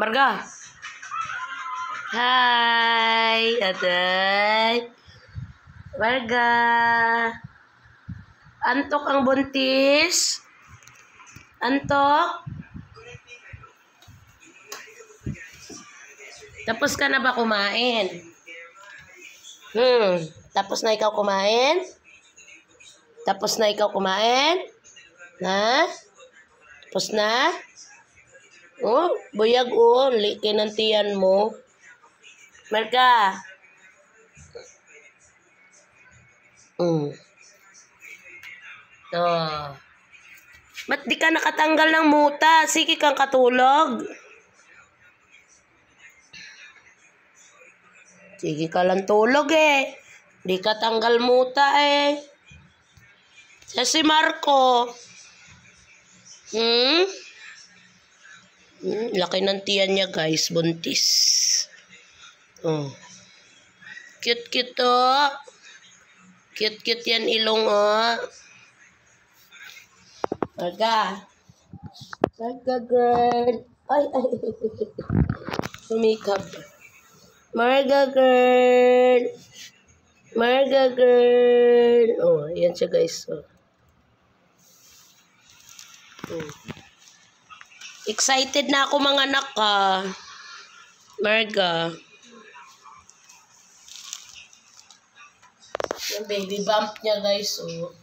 Marga. Hi, Aday. Marga. Antok ang buntis? Antok? Tapos ka na ba kumain? Tapos na ikaw kumain? Tapos na ikaw kumain? Ha? Tapos na? Oh, buyag oh. Liki ng tiyan mo. Marga. Oh. Ba't di ka nakatanggal ng muta? Sige kang katulog. Sige ka lang tulog eh. Di ka tanggal muta eh. Si Marco. Laki ng tiyan niya guys. Buntis. Oh. Cute-cute oh. Cute-cute yan ilong oh. Marga. Marga girl. Ay. Sumikap. Marga girl. Marga girl. Oh, ayan siya guys. Oh. Excited na ako mga anak ka. Marga. Yung baby bump niya guys. Oh.